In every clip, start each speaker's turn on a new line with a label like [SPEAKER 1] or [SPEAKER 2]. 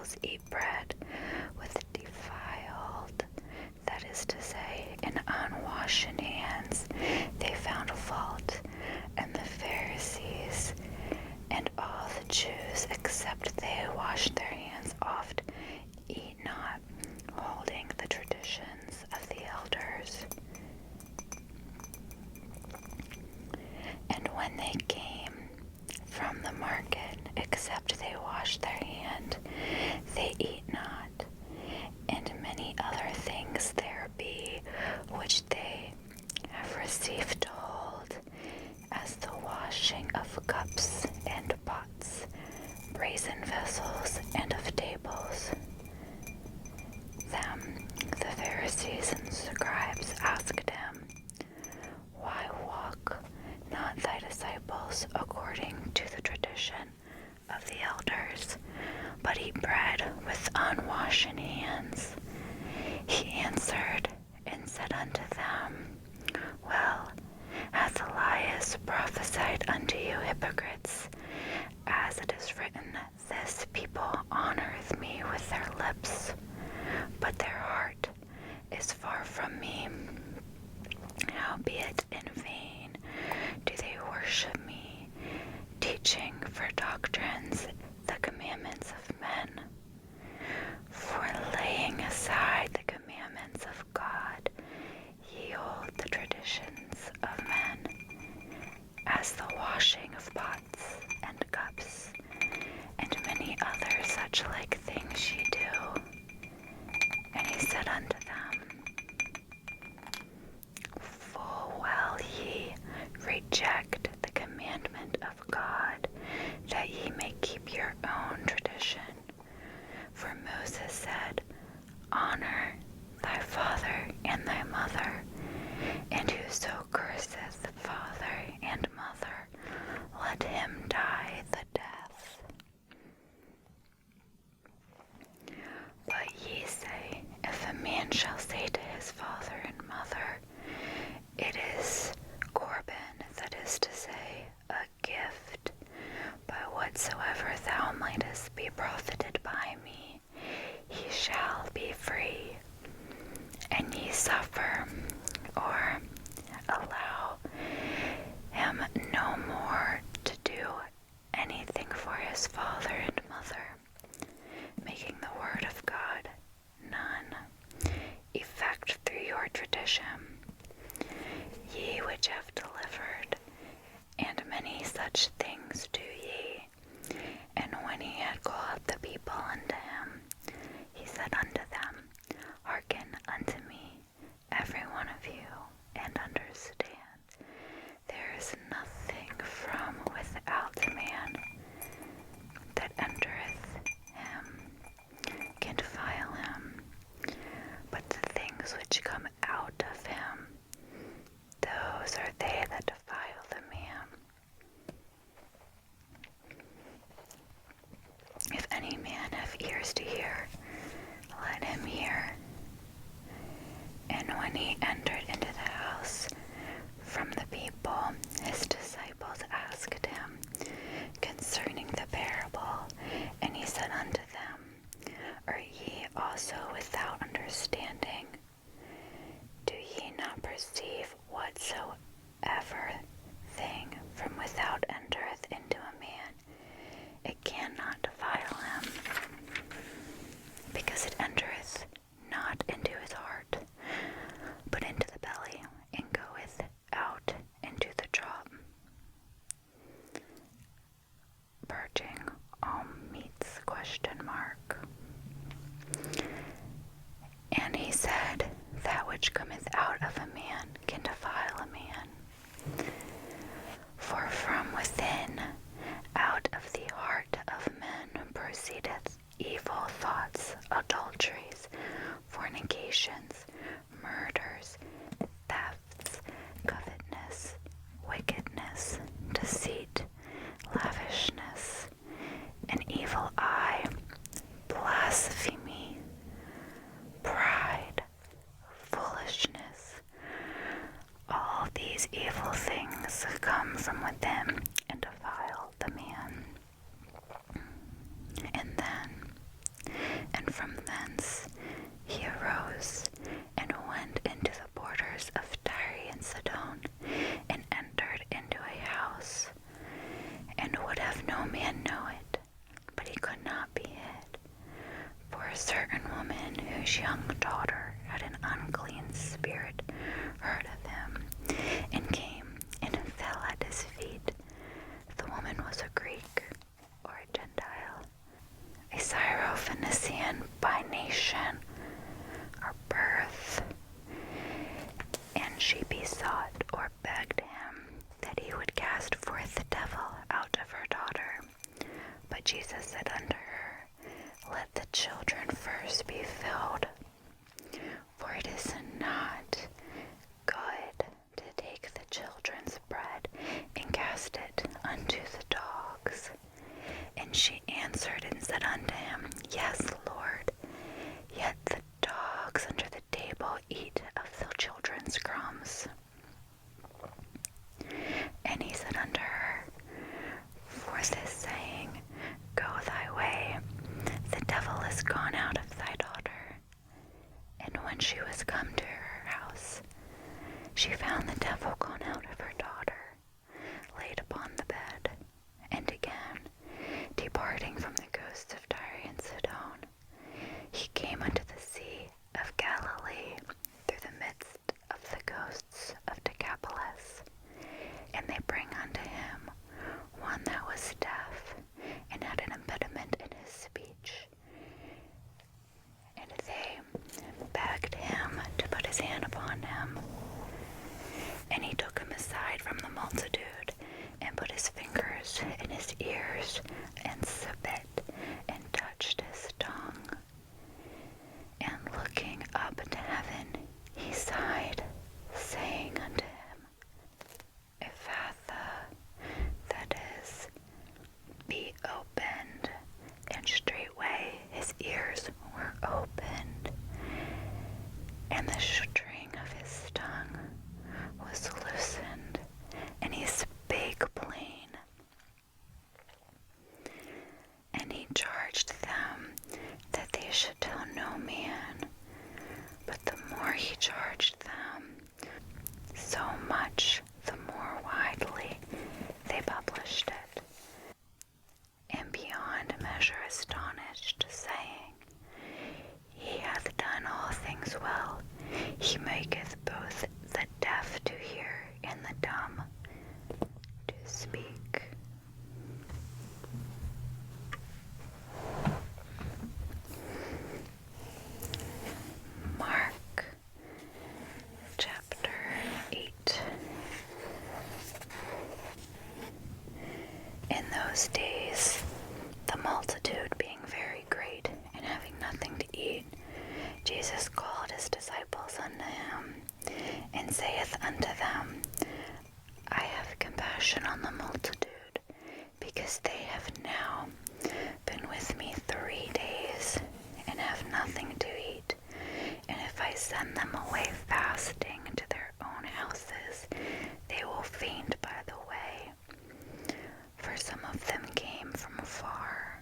[SPEAKER 1] vessels eat bread with defiled, that is to say, in unwashen hands, they found fault, and the Pharisees and all the Jews, except they wash their hands oft, eat not, holding the traditions of the elders. And when they came from the market, except they wash their hand, they eat not. And many other things there be, which they have received to hold, as the washing of cups and pots, brazen vessels, and of tables. Them the Pharisees and scribes asked him, Why walk not thy disciples according to the tradition of the elders, but eat bread with unwashen hands? He answered and said unto them, Well, hath Elias prophesied unto you hypocrites, as it is written, This people honoreth me with their lips, but their heart is far from me. Howbeit in vain do they worship me, teaching for doctrines the commandments of men. For laying aside the commandments of God, ye hold the traditions of men, as the washing of pots and cups, and many other such like things ye do. And he said unto them, Full well ye reject the commandment of God, that ye may keep your own tradition. For Moses said, Honor thy father and thy mother, and whoso curseth father and mother, let him die the death. But ye say, If a man shall say to his father and mother, It is Corban, that is to say, a gift, by whatsoever thou mightest be profited by me, he shall be free. And ye suffer, or allow him no more to do anything for his father and mother, making the word of God none effect through your tradition. Ye which have delivered, and many such things do ye. And when he had called the people unto him, he said unto them, Hearken unto me, every one of you, and understand. There is nothing from without man that entereth him, can defile him, but the things which come out of him, those are they that defile the man. whose young daughter had an unclean spirit heard of him, and came and fell at his feet. The woman was a Greek, or a Gentile, a Syrophoenician by nation or birth, and she besought or begged him that he would cast forth the devil out of her daughter. But Jesus said unto her, Let the children first be filled, for it is not good to take the children's bread and cast it unto the dogs. And she answered and said unto him, Yes, Lord, yet the dogs under the table eat of the children's crumbs. And he said unto her, For this saying, Go thy way, the devil is gone out of thy daughter. And when she was come to her house, she found the devil gone out of her daughter, laid upon the bed. And again, departing from the coasts of Tyre and Sidon, he came unto the sea of Galilee through the midst of the coasts of Decapolis. And they bring unto him one that was deaf, and had an impediment in his speech. And they begged him to put his hand upon him. And he took him aside from the multitude, and put his fingers in his ears, and spit, and touched his tongue. And looking up to heaven, he sighed, saying unto him, Ephphatha, that is, be opened. And straightway his ears were opened, and the string of his tongue was loosened, and he spake plain. And he charged them that they should tell no man. But the more he charged them, so much the more widely they published it, and beyond measure astonished, saying, He hath done all things well. He maketh both the deaf to hear and the dumb to speak. Mark chapter 8. In those days, the multitude being very great, and having nothing to eat, Jesus called his disciples unto him, and saith unto them, I have compassion on the multitude, because they have now been with me 3 days, and have nothing to eat. And if I send them away fasting to their own houses, they will faint by the way. For some of them came from afar.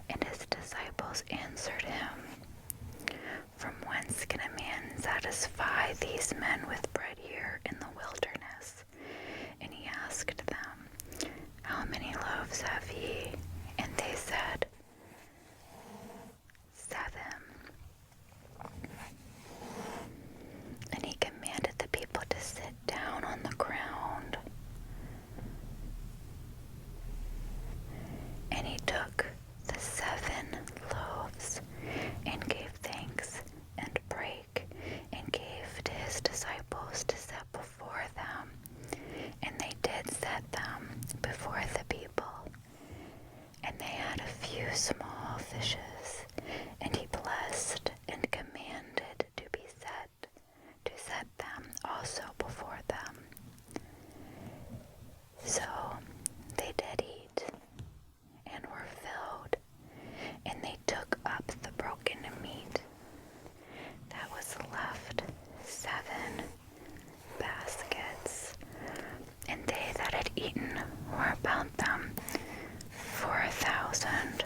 [SPEAKER 1] And his disciples answered him, From whence can a man satisfy these men with bread here in the wilderness? And he asked them, How many loaves have ye? And they said, 7. And he commanded the people to sit down on the ground. And he took the 7 loaves, and gave thanks, and brake, and gave to his disciples to set before them. And they did set them before the people. And they had a few small fishes, and he blessed and commanded to set them also before them. So they did eat, and were filled, and they took up the broken meat that was left, 7 baskets. And they that had eaten were about them 4,000.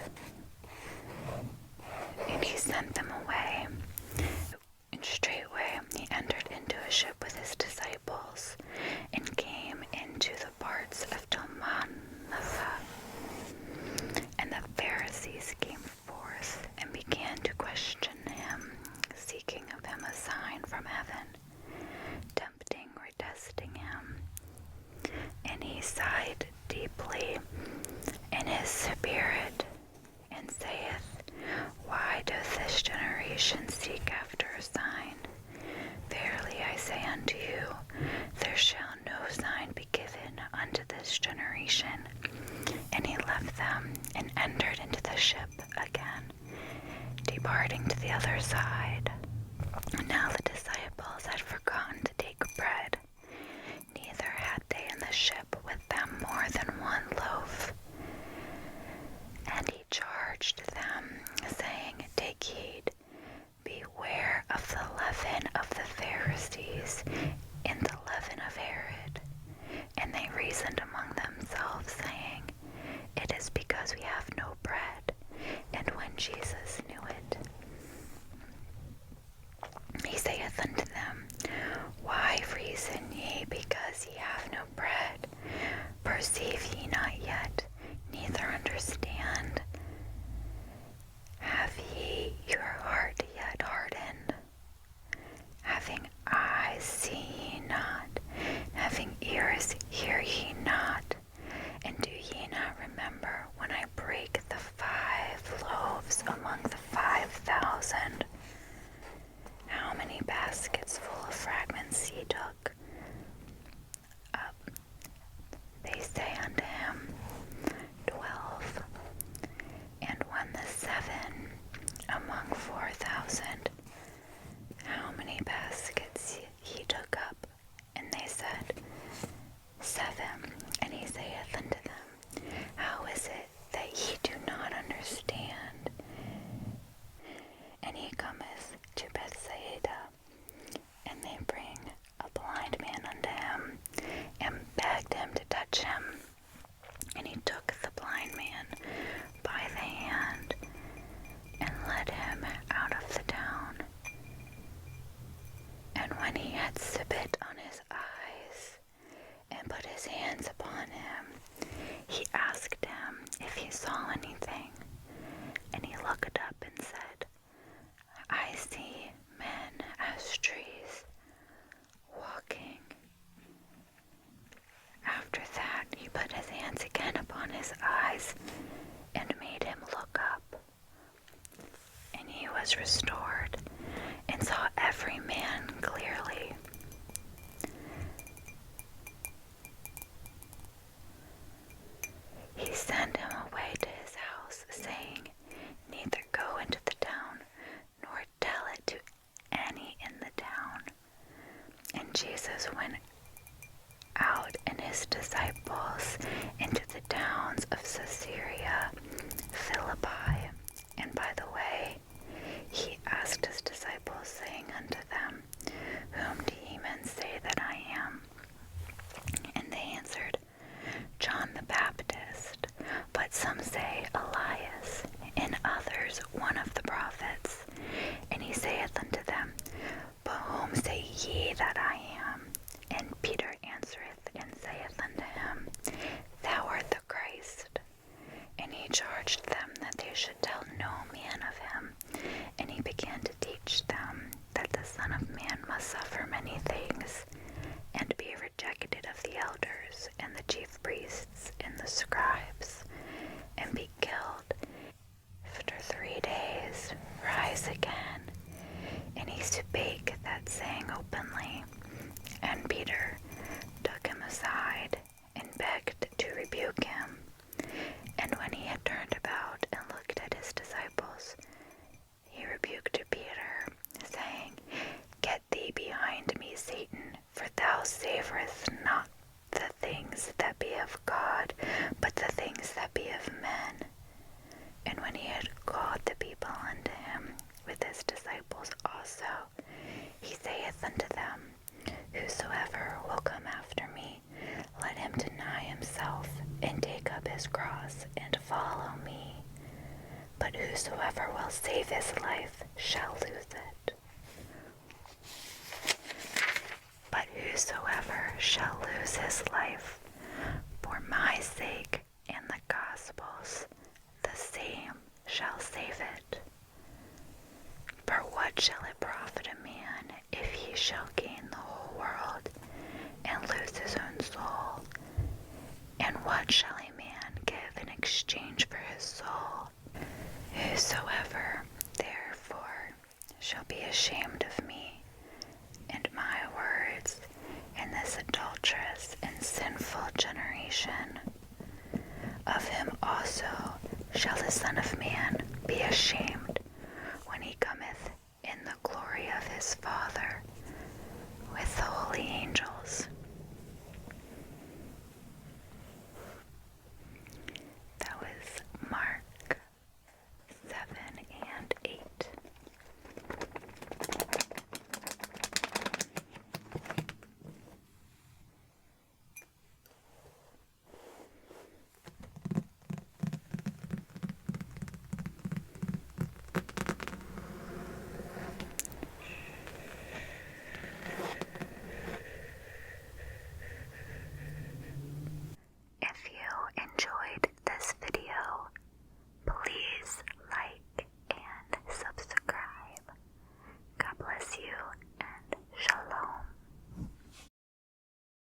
[SPEAKER 1] ship again, departing to the other side. Now the disciples had forgotten to take bread, neither had they in the ship with them more than one loaf. And he charged them, saying, Take heed, beware of the leaven of the Pharisees and the leaven of Herod. And they reasoned among themselves, saying, It is because we have no bread. And when Jesus knew it, he saith unto them, Why reason ye, because ye have no bread? Perceive ye not yet, neither understand? Have ye your heart yet hardened? Having eyes see ye not, having ears hear ye not? And do ye not remember when I brake the 5 loaves among the 5,000? How many baskets full of fragments he took up? They say unto him, 12. And when the 7 among 4,000, how many baskets he took up? And they said, 7. And he saith unto them, How is it that ye do not understand? And he cometh to Bethsaida, and they bring a blind man unto him, and begged him to touch him. And he took the blind man by the hand, and led him out of the town. And when he had spit on his eyes, and put his hands upon him, he asked him if he saw anything. And he looked up and said, I see men as trees, walking. After that he put his hands again upon his eyes, and made him look up. And he was restored, and saw every man clearly. He sent him away to his house, saying, Neither go into the town, nor tell it to any in the town. And Jesus went out and his disciples into the towns of Caesarea Philippi. And by the way, he asked his disciples, saying unto them, Whom do ye men say that I am? And they answered, John the Baptist, but some say Elias, and others one of the prophets. And he saith unto them, But whom say ye that I am? And Peter answereth and saith unto him, Thou art the Christ. And he charged them that they should tell no man of him. And he began to teach them that the Son of Man must suffer many things, and be rejected of the elders and the chief priests and the scribes, and be killed. After 3 days rise again. And he spake that saying openly. And Peter took him aside, and begged to rebuke him. And when he had turned about and looked at his disciples, he rebuked Peter, saying, Get thee behind me, Satan, for thou savorest not the things that be of God, but the things that be of men. And when he had called the people unto him with his disciples also, he saith unto them, Whosoever will come after me, let him deny himself, and take up his cross, and follow me. But whosoever will save his life shall lose it. But whosoever shall lose his life for my sake and the gospel's, the same shall save it. For what shall it profit a man if he shall gain the whole world and lose his own soul? And what shall a man give in exchange for his soul? Whosoever, therefore, shall be ashamed of me and my words in this adulterous and sinful generation, of him also shall the Son of Man be ashamed when he cometh in the glory of his Father with the holy angels.